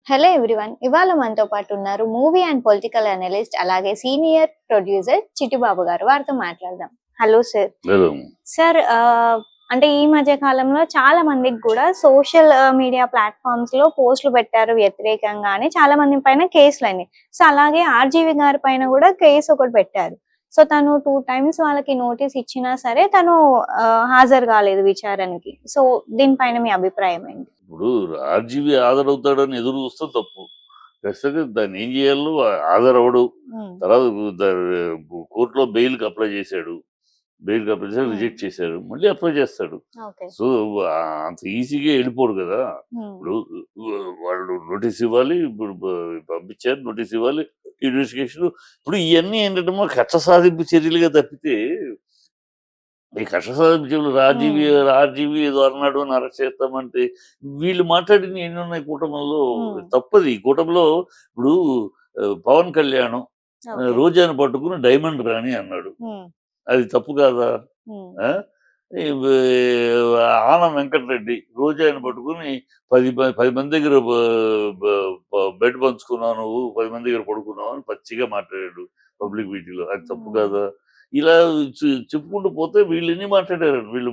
Hello everyone. ఇవాళ మనతో పాటు ఉన్నారు మూవీ అండ్ పొలిటికల్ అనలిస్ట్ అలాగే సీనియర్ ప్రొడ్యూసర్ చిట్టిబాబు గారు. వారితో మాట్లాడదాం. Hello sir. హలో. సార్, అంటే ఈ మధ్య కాలంలో చాలా మందికి కూడా సోషల్ మీడియా ప్లాట్ఫామ్స్ లో పోస్టులు పెట్టారు వ్యతిరేకంగా అని చాలా మంది పైన కేసులు అయినాయి. సో అలాగే ఆర్జీవి గారి పైన కూడా కేసు ఒకటి పెట్టారు. సో తను 2 times వాళ్ళకి నోటీస్ ఇచ్చినా సరే తను హాజరు కాలేదు విచారణకి. సో దీనిపైన మీ అభిప్రాయం ఏంటి? ఇప్పుడు ఆర్జీవి హాజరవుతాడని ఎదురు చూస్తే తప్పు. ఖచ్చితంగా దాన్ని ఏం చేయాలో హాజరవడు. తర్వాత కోర్టులో బెయిల్కి అప్లై చేశాడు. రిజెక్ట్ చేశారు, మళ్ళీ అప్లై చేస్తాడు. సో అంత ఈజీగా వెళ్ళిపోడు కదా. ఇప్పుడు వాళ్ళు నోటీస్ ఇవ్వాలి, ఇప్పుడు పంపించారు, నోటీస్ ఇవ్వాలి, ఇన్వెస్టిగేషన్. ఇప్పుడు ఇవన్నీ ఏంటంటే కక్ష సాధింపు చర్యలుగా తప్పితే ఈ కక్ష సాధింపు చర్యలు ఆర్జీవి ఏదో అన్నాడు అని అరెస్ట్ చేస్తామంటే వీళ్ళు మాట్లాడింది ఎన్ని ఉన్నాయి కూటమిలో. తప్పది. ఈ కూటమిలో ఇప్పుడు పవన్ కళ్యాణ్ రోజాను పట్టుకుని డైమండ్ రాణి అన్నాడు, అది తప్పు కాదా? ఆనం వెంకటరెడ్డి రోజాను పట్టుకుని 10 మంది దగ్గర బెడ్ పంచుకున్నావు, నువ్వు 10 మంది దగ్గర పడుకున్నావు అని పచ్చిగా మాట్లాడాడు పబ్లిక్ మీటింగ్లో, అది తప్పు కాదా? ఇలా చెప్పుకుంటూ పోతే వీళ్ళు ఎన్ని మాట్లాడారు. వీళ్ళు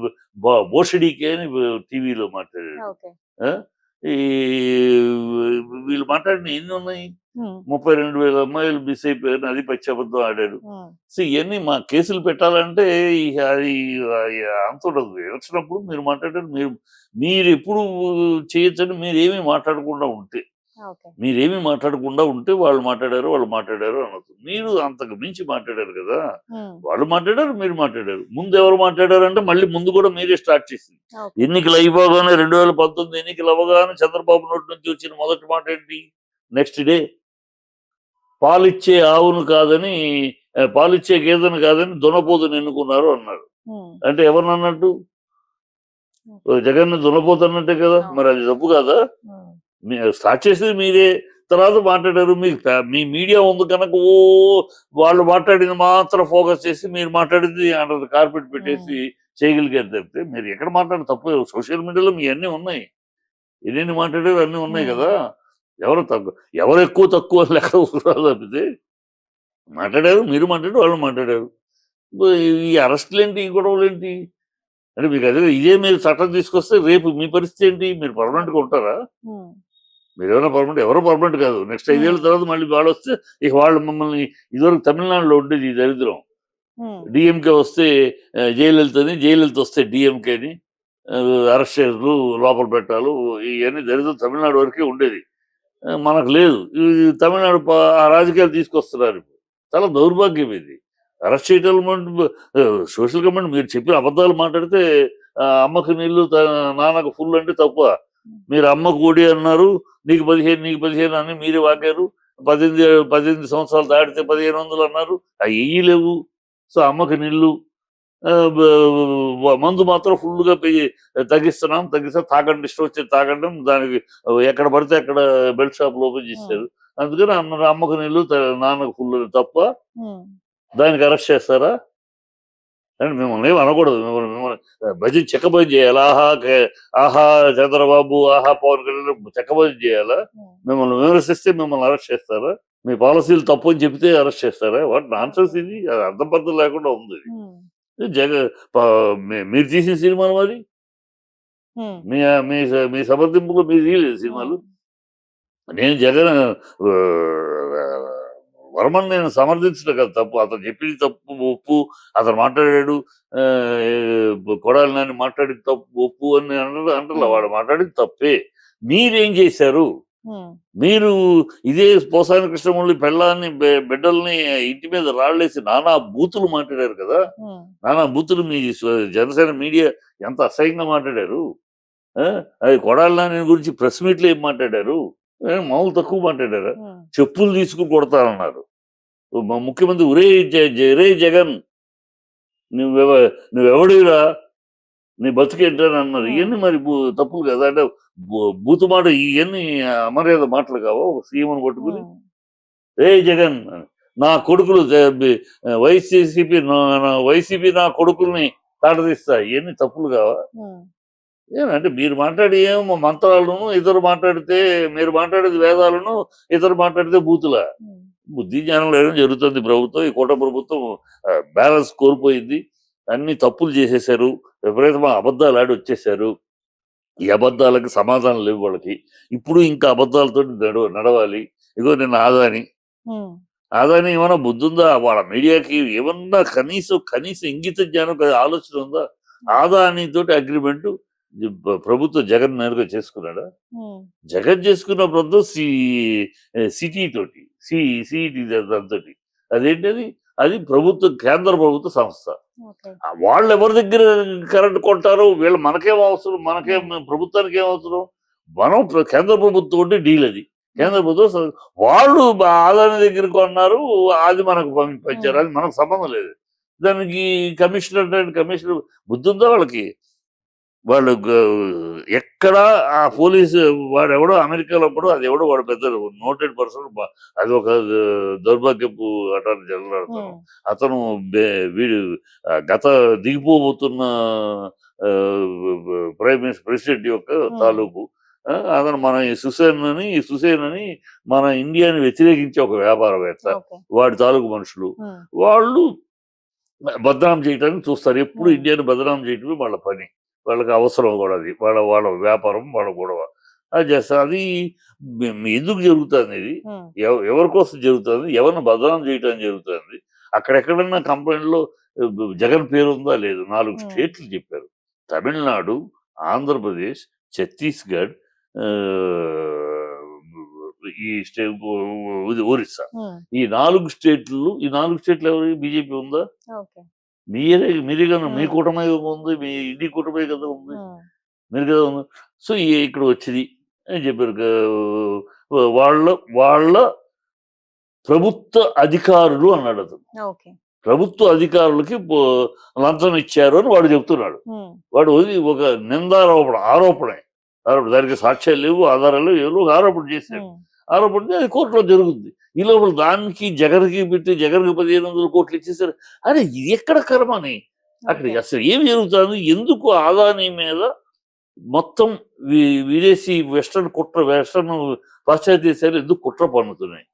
బోషడీకే అని టీవీలో మాట్లాడారు. ఈ వీళ్ళు మాట్లాడిన ఎన్ని ఉన్నాయి? 32,000 అమ్మాయిలు మిస్ అయిపోయారు, అది పచ్చబద్ధం ఆడాడు. సో ఇవన్నీ మా కేసులు పెట్టాలంటే అది అంత ఉండదు. వచ్చినప్పుడు మీరు మాట్లాడారు, మీరు ఎప్పుడు చేయొచ్చని మీరేమీ మాట్లాడకుండా ఉంటే వాళ్ళు మాట్లాడారు అనొచ్చు. మీరు అంతకు మించి మాట్లాడారు కదా. వాళ్ళు మాట్లాడారు, మీరు మాట్లాడారు. ముందు ఎవరు మాట్లాడారు అంటే మళ్ళీ ముందు కూడా మీరే స్టార్ట్ చేసింది. ఎన్నికలు అయిపోగానే 2019 ఎన్నికలు అవ్వగానే చంద్రబాబు నోటి నుంచి వచ్చిన మొదటి మాట ఏంటి? నెక్స్ట్ డే పాలిచ్చే ఆవును కాదని, పాలిచ్చే గేదెను కాదని దునపోతుని ఎన్నుకున్నారు అన్నాడు. అంటే ఎవరిని అన్నట్టు? జగన్ దునపోతున్నట్టే కదా. మరి అది తప్పు కదా. స్టార్ట్ చేసేది మీరే, తర్వాత మాట్లాడారు. మీ మీడియా ఉంది కనుక వాళ్ళు మాట్లాడింది మాత్రం ఫోకస్ చేసి మీరు మాట్లాడింది అంటారు కార్పెట్ పెట్టేసి చేయగలిగారు తప్పితే మీరు ఎక్కడ మాట్లాడిన తప్పు. సోషల్ మీడియాలో మీ అన్నీ ఉన్నాయి, ఎన్ని మాట్లాడారు అన్నీ ఉన్నాయి కదా. ఎవరు ఎక్కువ తక్కువ లెక్క తప్పితే మాట్లాడారు, మీరు మాట్లాడారు, వాళ్ళు మాట్లాడారు. ఈ అరెస్టులు ఏంటి, ఈ గొడవలు ఏంటి అంటే మీకు అదే ఇదే మీరు చట్టం తీసుకొస్తే రేపు మీ పరిస్థితి ఏంటి? మీరు పర్మనెంట్గా ఉంటారా? మీరు ఏమైనా పర్మనెంట్? ఎవరో పర్మనెంట్ కాదు. నెక్స్ట్ 5 ఏళ్ళ తర్వాత మళ్ళీ వాళ్ళు వస్తే ఇక వాళ్ళు మమ్మల్ని, ఇదివరకు తమిళనాడులో ఉండేది ఈ దరిద్రం, డిఎంకే వస్తే జయలలిత వస్తే డిఎంకేని అరెస్ట్ చేయరు, లోపల పెట్టాలు, ఇవన్నీ దరిద్రం తమిళనాడు వరకే ఉండేది. మనకు లేదు. తమిళనాడు ఆ రాజకీయాలు తీసుకొస్తున్నారు. చాలా దౌర్భాగ్యం ఇది. అరెస్ట్ చేయటం సోషల్ కమెంట్. మీరు చెప్పిన అబద్ధాలు మాట్లాడితే అమ్మకు నీళ్ళు నాన్నకు ఫుల్ అంటే తప్ప. మీరు అమ్మకు ఓడి అన్నారు, నీకు 15 అని మీరే వాగారు. 18 సంవత్సరాలు దాటితే 1500 అన్నారు, అవి లేవు. సో అమ్మకు నీళ్ళు, మందు మాత్రం ఫుల్గా తగ్గిస్తాం, తాగండి, ఇష్టం వచ్చి తాగండి. దానికి ఎక్కడ పడితే అక్కడ బెల్ట్ షాపులు ఓపెన్ చేశారు. అందుకని అమ్మకు నీళ్ళు నాన్నకు ఫుల్ తప్ప దానికి అరెస్ట్ చేస్తారా? అని మిమ్మల్ని ఏమి అనకూడదు. మిమ్మల్ని చెక్కబోయి చేయాలా? ఆహా చంద్రబాబు, ఆహా పవన్ కళ్యాణ్ చెక్కబోయి చేయాలా? మిమ్మల్ని విమర్శిస్తే మిమ్మల్ని అరెస్ట్ చేస్తారా? మీ పాలసీలు తప్పు అని చెప్తే అరెస్ట్ చేస్తారా? వాటి నాన్సెన్స్ ఇది. అర్థం పర్థం లేకుండా ఉంది. మీరు తీసిన సినిమాలు మరి మీ సమర్థింపులో మీరు తీయలేదు సినిమాలు. నేను జగన్ వర్మని నేను సమర్థించడం కదా తప్పు. అతను చెప్పింది తప్పు ఒప్పు, అతను మాట్లాడాడు కొడాలి నాని మాట్లాడింది తప్పు ఒప్పు అని అంటారు. వాడు మాట్లాడింది తప్పే. మీరేం చేశారు? మీరు ఇదే పోసాని కృష్ణమురళి పెళ్ళాన్ని బిడ్డల్ని ఇంటి మీద రాళ్ళేసి నానా బూతులు మాట్లాడారు కదా. నానా బూతులు మీ జనసేన మీడియా ఎంత అసహ్యంగా మాట్లాడారు. అది కొడాలి నాని గురించి ప్రెస్ మీట్లో ఏం మాట్లాడారు? మామూలు తక్కువ మాట్లాడారా? చెప్పులు తీసుకుని కొడతారన్నారు. ముఖ్యమంత్రి ఒరే జగన్ నువ్వెవడిరా, నీ బతుకేంటని అన్నారు. ఇవన్నీ మరి తప్పులు కదా. అంటే బూతు మాట, ఇవన్నీ అమర్యాద మాటలు కావా సీఎంను పట్టుకుని? రే జగన్, నా కొడుకులు వైసీపీ నా కొడుకుల్ని తాటదీస్తా, ఇవన్నీ తప్పులు కావా? ఏమంటే మీరు మాట్లాడే ఏమో మంత్రాలను, ఇతరు మాట్లాడితే మీరు మాట్లాడేది వేదాలను, ఇతరు మాట్లాడితే బూతుల. బుద్ధి జ్ఞానం లేడం జరుగుతుంది ప్రభుత్వం. ఈ కూటమి ప్రభుత్వం బ్యాలెన్స్ కోల్పోయింది. అన్ని తప్పులు చేసేశారు. విపరీతమైన అబద్ధాలు ఆడి వచ్చేసారు. ఈ అబద్ధాలకు సమాధానం లేవు వాళ్ళకి. ఇప్పుడు ఇంకా అబద్ధాలతో నడవాలి. ఇగో నిన్న ఆదాని ఏమైనా బుద్ధుందా? వాళ్ళ మీడియాకి ఏమన్నా కనీసం ఇంగిత జ్ఞానం, ఆలోచన ఉందా? ఆదానితోటి అగ్రిమెంట్ ప్రభుత్వం జగన్ నేరుగా చేసుకున్నాడా? జగన్ చేసుకున్న ప్రభుత్వం సిటీ తోటి సిఈటి దాంతోటి. అదేంటది? అది కేంద్ర ప్రభుత్వ సంస్థ. వాళ్ళు ఎవరి దగ్గర కరెంట్ కొంటారు? వీళ్ళు మనకేం అవసరం? ప్రభుత్వానికి ఏం అవసరం? మనం కేంద్ర ప్రభుత్వం డీల్ అది. కేంద్ర ప్రభుత్వం వాళ్ళు ఆదాని దగ్గర కొన్నారు, అది మనకు పంపించారు. అది మనకు సంబంధం లేదు. దానికి కమిషనర్ బుద్ధి ఉందా వాళ్ళకి? వాళ్ళు ఎక్కడ ఆ పోలీసు వాడు ఎవడో అమెరికాలో అది ఎవడో వాడు పెద్ద నోటెడ్ పర్సన్. అది ఒక దౌర్భాగ్యపు అటార్నీ జనరల్ అతను వీడు గత దిగిపోబోతున్న ప్రెసిడెంట్ యొక్క తాలూకు. అతను మన సుసేన్ అని మన ఇండియాని వ్యతిరేకించే ఒక వ్యాపారవేత్త. వాడి తాలూకు మనుషులు వాళ్ళు బదనాం చేయడానికి చూస్తారు. ఎప్పుడు ఇండియాని బదనాం చేయటమే వాళ్ళ పని. వాళ్ళకి అవసరం కూడా అది. వాళ్ళ వ్యాపారం, వాళ్ళ గొడవ అది చేస్తారు. అది ఎందుకు జరుగుతుంది? ఇది ఎవరి కోసం జరుగుతుంది? ఎవరిని బదనాం చేయడానికి జరుగుతుంది? అక్కడెక్కడన్నా కంపెనీలో జగన్ పేరు ఉందా? లేదు. 4 స్టేట్లు చెప్పారు: తమిళనాడు, ఆంధ్రప్రదేశ్, ఛత్తీస్గఢ్, ఒరిస్సా. ఈ 4 స్టేట్లు ఎవరు? బీజేపీ ఉందా? మీరే కదా, మీ కూటమే ఉంది, మీ ఇండి కూటమే కదా ఉంది, మీరు కదా ఉంది. సో ఇక్కడ వచ్చింది అని చెప్పారు. వాళ్ళ ప్రభుత్వ అధికారులు అన్నాడు అతను. ప్రభుత్వ అధికారులకి లంచం ఇచ్చారు అని వాడు చెప్తున్నాడు. వాడు ఒక ఆరోపణే. దానికి సాక్ష్యాలు లేవు, ఆధారాలు లేవు, ఆరోపణ చేశాడు. ఆరోపణ అది కోర్టులో జరుగుతుంది. ఈ లోపల దానికి జగన్కి 1500 కోట్లు ఇచ్చేసారు. అరే ఇది ఎక్కడ కర్మని? అక్కడ అసలు ఏమి జరుగుతుంది? ఎందుకు ఆదాని మీద మొత్తం విదేశీ వెస్టర్న్ పాశ్చాత్య దేశాలు ఎందుకు కుట్ర పన్నుతున్నాయి?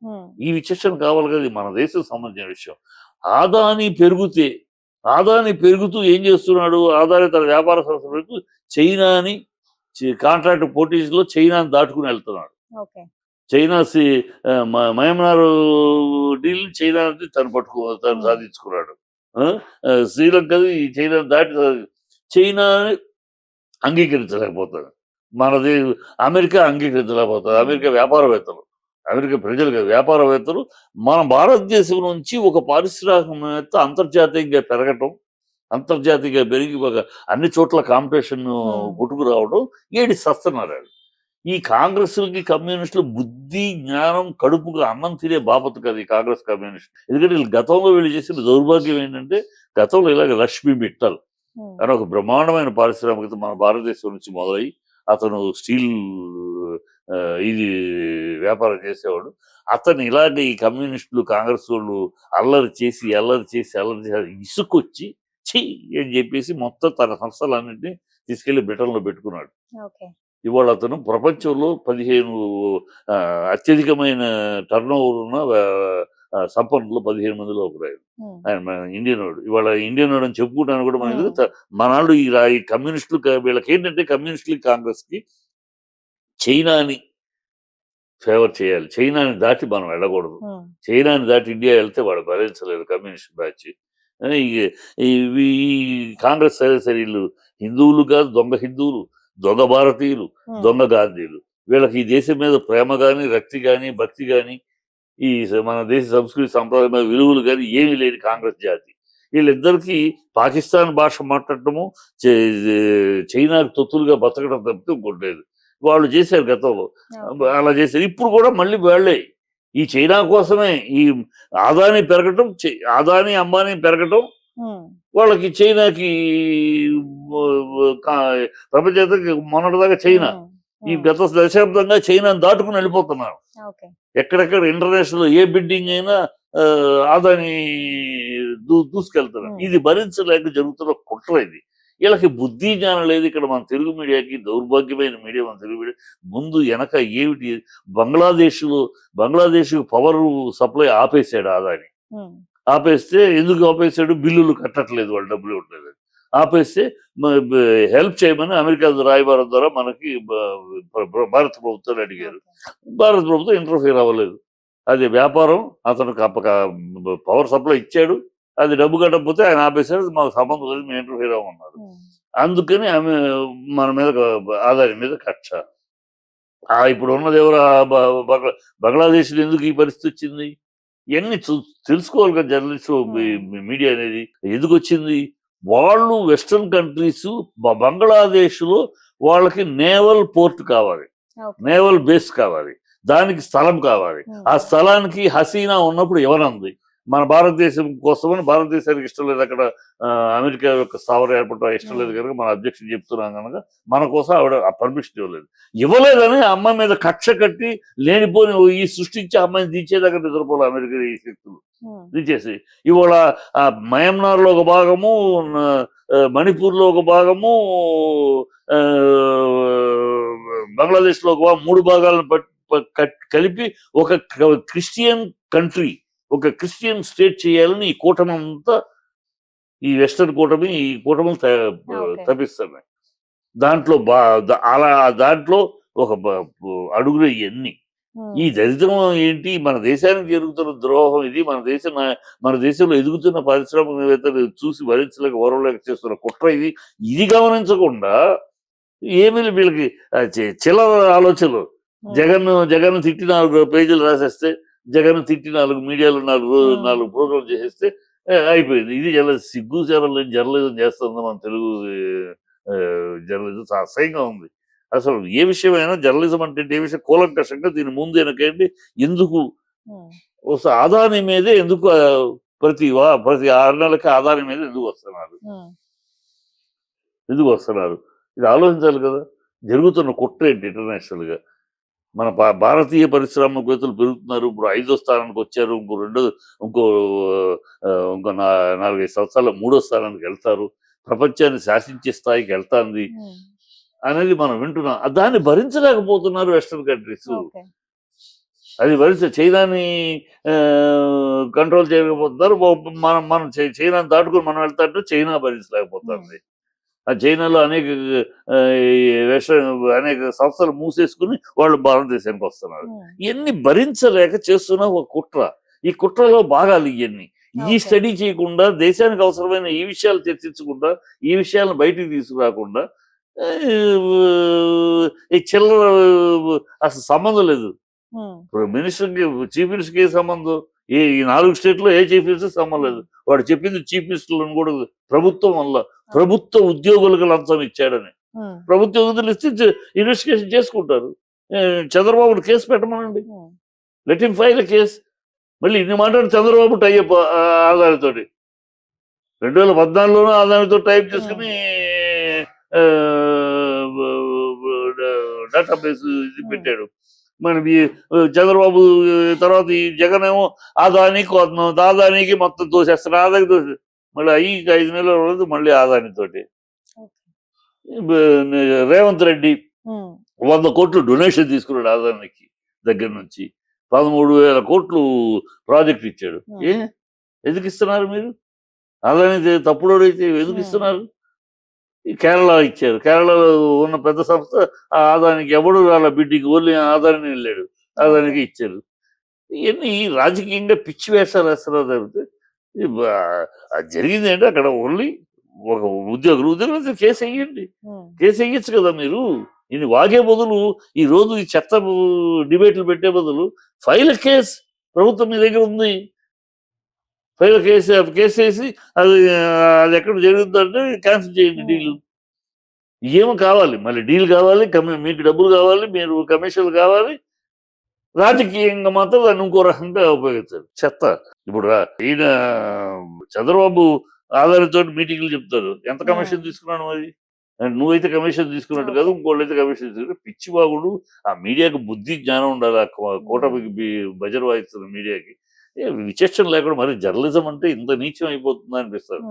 ఈ విచక్షణ కావాలి కదా. మన దేశం సంబంధించిన విషయం. ఆదాని పెరుగుతూ ఏం చేస్తున్నాడు? ఆదాని తన వ్యాపార సంస్థలకు చైనాని కాంట్రాక్ట్ పోటీలో చైనాని దాటుకుని వెళ్తున్నాడు. చైనా మయన్మార్ డీల్ చైనా తను సాధించుకున్నాడు. శ్రీలంకది చైనా దాటి చైనాని అంగీకరించలేకపోతాడు. మనది అమెరికా అంగీకరించలేకపోతుంది. అమెరికా ప్రజలు కాదు, వ్యాపారవేత్తలు మన భారతదేశం నుంచి ఒక పారిశ్రామికవేత్త అంతర్జాతీయంగా పెరిగి అన్ని చోట్ల కాంపిటీషన్ గుట్టుకు రావడం ఏడి సస్తున్నారు. ఈ కాంగ్రెస్కి కమ్యూనిస్టులు బుద్ధి జ్ఞానం కడుపుగా అన్నం తినే బాపతు కదా ఈ కాంగ్రెస్ కమ్యూనిస్ట్. ఎందుకంటే వీళ్ళు గతంలో చేసిన దౌర్భాగ్యం ఏంటంటే, గతంలో ఇలాగ లక్ష్మీ మిట్టల్ అని ఒక బ్రహ్మాండమైన పారిశ్రామికత మన భారతదేశం నుంచి మొదలై అతను స్టీల్ వ్యాపారం చేసేవాడు. అతను ఇలాంటి ఈ కమ్యూనిస్టులు కాంగ్రెస్ వాళ్ళు అల్లరి చేసి ఇసుకొచ్చి అని చెప్పేసి మొత్తం తన సంస్థలన్నింటినీ తీసుకెళ్లి బ్రిటన్లో పెట్టుకున్నాడు. ఇవాళ అతను ప్రపంచంలో 15 అత్యధికమైన టర్న్ ఓవర్ ఉన్న సంపన్నులు 15 మందిలో ఒకరు ఆయన ఇండియన్ వాడు. ఇవాళ ఇండియన్ వాడు అని చెప్పుకుంటాను కూడా మనకి. మనాళ్ళు ఈ కమ్యూనిస్టులు వీళ్ళకి ఏంటంటే, కమ్యూనిస్టులకి కాంగ్రెస్కి చైనాని ఫేవర్ చేయాలి. చైనాని దాటి మనం వెళ్ళకూడదు. చైనాని దాటి ఇండియా వెళ్తే వాడు భరించలేదు కమ్యూనిస్ట్ బ్యాచ్. ఈ కాంగ్రెస్ సరే వీళ్ళు హిందువులు కాదు, దొంగ హిందువులు, దొంగ భారతీయులు, దొంగ గాంధీలు. వీళ్ళకి ఈ దేశం మీద ప్రేమ కానీ, రక్తి కానీ, భక్తి కానీ, ఈ మన దేశ సంస్కృతి సంప్రదాయ విలువలు కానీ ఏమీ లేని కాంగ్రెస్ జాతి. వీళ్ళిద్దరికి పాకిస్తాన్ భాష మాట్లాడటము, చైనాకు తొత్తులుగా బతకడం తప్పితే ఇంకోట్లేదు. వాళ్ళు చేశారు గతంలో, అలా చేశారు. ఇప్పుడు కూడా మళ్ళీ వాళ్ళే ఈ చైనా కోసమే ఈ ఆదాని పెరగటం, అంబానీ పెరగటం, వాళ్ళకి చైనాకి ప్రపంచానికి మొన్నటిదాకా చైనా ఈ గత దశాబ్దంగా చైనాని దాటుకుని వెళ్ళిపోతున్నారు. ఎక్కడెక్కడ ఇంటర్నేషనల్ ఏ బిడ్డింగ్ అయినా ఆదాని దూసుకెళ్తున్నారు. ఇది భరించలేక జరుగుతున్న కుట్ర ఇది. వీళ్ళకి బుద్ధి జ్ఞానం లేదు. ఇక్కడ మన తెలుగు మీడియాకి దౌర్భాగ్యమైన మీడియా, మన తెలుగు మీడియా ముందు వెనక ఏమిటి, బంగ్లాదేశ్ పవర్ సప్లై ఆపేశాడు ఆదాని. ఆపేస్తే ఎందుకు ఆపేశాడు? బిల్లులు కట్టట్లేదు, వాళ్ళు డబ్బులు ఇవ్వట్లేదు. ఆపేస్తే హెల్ప్ చేయమని అమెరికా రాయబారం ద్వారా మనకి భారత ప్రభుత్వాన్ని అడిగారు. భారత ప్రభుత్వం ఇంటర్ఫియర్ అవ్వలేదు. అది వ్యాపారం, అతనికి పవర్ సప్లై ఇచ్చాడు, అది డబ్బు కట్టకపోతే ఆయన ఆపేశాడు, మాకు సంబంధం లేదు, మేము ఇంటర్ఫియర్ అవ్వమన్నారు. అందుకని ఆమె మన మీద ఆదాని మీద కక్ష. ఇప్పుడు ఉన్నది ఎవరు? బంగ్లాదేశ్లో ఎందుకు ఈ పరిస్థితి వచ్చింది? ఇవన్నీ తెలుసుకోవాలి కదా జర్నలిస్ట్, మీడియా అనేది ఎందుకు వచ్చింది. వాళ్ళు వెస్ట్రన్ కంట్రీస్ బంగ్లాదేశ్ లో వాళ్ళకి నేవల్ పోర్ట్ కావాలి, నేవల్ బేస్ కావాలి, దానికి స్థలం కావాలి. ఆ స్థలానికి హసీనా ఉన్నప్పుడు ఎవరంది? మన భారతదేశం కోసమని, భారతదేశానికి ఇష్టం లేదు అక్కడ అమెరికా యొక్క స్థావరం ఏర్పడటం ఇష్టం లేదు కనుక మన అధ్యక్షుడు చెప్తున్నాం కనుక మన కోసం ఆవిడ పర్మిషన్ ఇవ్వలేదని అమ్మాయి మీద కక్ష కట్టి లేనిపోని ఈ సృష్టించి అమ్మాయిని దించేదాకా నిద్రపోలే అమెరికా ఈ శక్తులు దించేసి. ఇవాళ మయన్మార్ లో ఒక భాగము, మణిపూర్ లో ఒక భాగము, బంగ్లాదేశ్ లో ఒక 3 భాగాలను కలిపి ఒక క్రిస్టియన్ కంట్రీ, ఒక క్రిస్టియన్ స్టేట్ చేయాలని ఈ కూటమి అంతా, ఈ వెస్టర్న్ కూటమి, ఈ కూటమి తప్పిస్తున్నాయి. దాంట్లో ఒక అడుగులు ఇవన్నీ. ఈ దరిద్రం ఏంటి? మన దేశానికి జరుగుతున్న ద్రోహం ఇది. మన దేశంలో ఎదుగుతున్న పారిశ్రామికవేత్తలు చూసి భరించలేక ఓరవలేక చేస్తున్న కుట్ర ఇది. ఇది గమనించకుండా ఏమీ వీళ్ళకి చిల్లర ఆలోచనలు. జగన్ తిట్టి 4 పేజీలు రాసేస్తే, జగన్ తిట్టి 4 మీడియాలో 4 ప్రోగ్రామ్ చేసేస్తే అయిపోయింది. ఇది సిగ్గు చేరలేని జర్నలిజం చేస్తుంది మన తెలుగు జర్నలిజం. అసహ్యంగా ఉంది అసలు. ఏ విషయమైనా జర్నలిజం అంటే ఏ విషయం కూలంకషంగా దీని ముందు వెనకండి. ఎందుకు ఆదాని మీదే ఎందుకు ప్రతి 6 నెలలకి ఆదాని మీద ఎందుకు వస్తున్నారు? ఇది ఆలోచించాలి కదా. జరుగుతున్న కుట్ర ఏంటి ఇంటర్నేషనల్ గా? మన భారతీయ పారిశ్రామికవేత్తలు పెరుగుతున్నారు. ఇప్పుడు 5వ స్థానానికి వచ్చారు. ఇంకో 4-5 సంవత్సరాల 3వ స్థానానికి వెళ్తారు. ప్రపంచాన్ని శాసించే స్థాయికి వెళ్తాంది అనేది మనం వింటున్నాం. దాన్ని భరించలేకపోతున్నారు వెస్టర్న్ కంట్రీస్. అది చైనాని కంట్రోల్ చేయలేకపోతున్నారు. మనం చైనాని దాటుకుని మనం వెళ్తా అంటే చైనా భరించలేకపోతుంది. ఆ చైనాలో అనేక సంస్థలు మూసేసుకుని వాళ్ళు భారతదేశానికి వస్తున్నారు. ఇవన్నీ భరించలేక చేస్తున్న ఒక కుట్ర. ఈ కుట్రలో భాగాలు ఇవన్నీ. ఈ స్టడీ చేయకుండా, దేశానికి అవసరమైన ఈ విషయాలు చర్చించకుండా, ఈ విషయాలను బయటికి తీసుకురాకుండా ఈ చిల్లర అసలు సంబంధం లేదు. ఇప్పుడు చీఫ్ మినిస్టర్కి ఏ సంబంధం? ఈ 4 స్టేట్లో ఏ చీఫ్ మినిస్టర్ సంబంధం లేదు. వాడు చెప్పింది చీఫ్ మినిస్టర్లను కూడా ప్రభుత్వం వల్ల ప్రభుత్వ ఉద్యోగులకు లంచం ఇచ్చాడని. ప్రభుత్వ ఉద్యోగులు ఇస్తే ఇన్వెస్టిగేషన్ చేసుకుంటారు. చంద్రబాబుని కేసు పెట్టమనండి, లెట్ హిమ్ ఫైల్ కేసు. మళ్ళీ ఇన్ని మాట్లాడి చంద్రబాబు టైప్ ఆదానితో 2014లోనూ ఆదానితో టైప్ చేసుకుని డేటాబేస్ ఇది పెట్టాడు. మనకి చంద్రబాబు తర్వాత ఈ జగన్ ఏమో ఆదానికి మొత్తం దోసేస్తారు. ఆదానికి మళ్ళీ 5 నెలల రోజు మళ్ళీ ఆదానితోటి. రేవంత్ రెడ్డి 100 కోట్లు డొనేషన్ తీసుకున్నాడు ఆదానికి దగ్గర నుంచి. 13,000 కోట్లు ప్రాజెక్ట్ ఇచ్చాడు. ఎందుకు ఇస్తున్నారు మీరు? ఆదాని తప్పుడు అయితే ఎందుకు ఇస్తున్నారు? కేరళ ఇచ్చారు. కేరళలో ఉన్న పెద్ద సంస్థ ఆదానికి ఎవడు వాళ్ళ బిడ్డికి ఓన్లీ ఆదాని వెళ్ళాడు, ఆదానికి ఇచ్చారు. ఇవన్నీ రాజకీయంగా పిచ్చి వేషాలు వేస్తున్నారు. జరిగితే జరిగింది అంటే అక్కడ ఓన్లీ ఒక ఉద్యోగులు కేసు వేయచ్చు కదా మీరు. ఇది వాగే బదులు ఈ రోజు ఈ చెత్త డిబేట్లు పెట్టే బదులు ఫైల్ కేసు ప్రభుత్వం మీ దగ్గర ఉంది, ఫైల్ కేసు వేసి అది ఎక్కడ జరుగుతుందంటే క్యాన్సిల్ చేయండి డీల్. ఏమో కావాలి, మళ్ళీ డీల్ కావాలి, మీకు డబ్బులు కావాలి, మీరు కమిషన్లు కావాలి. రాజకీయంగా మాత్రం దాన్ని ఇంకో రకంగా ఉపయోగిస్తారు. చెత్త. ఇప్పుడు ఈయన చంద్రబాబు ఆధారితో మీటింగ్లు చెప్తారు. ఎంత కమిషన్ తీసుకున్నాను? మరి నువ్వైతే కమిషన్ తీసుకున్నట్టు కాదు, ఇంకోళ్ళు అయితే కమిషన్ తీసుకున్నారు. పిచ్చివాగుడు. ఆ మీడియాకి బుద్ధి జ్ఞానం ఉండాలి. ఆ కూటమికి బజర్ వాయిస్తున్న మీడియాకి విచక్షణ లేకుండా మరి జర్నలిజం అంటే ఇంత నీచం అయిపోతుందా అనిపిస్తారు.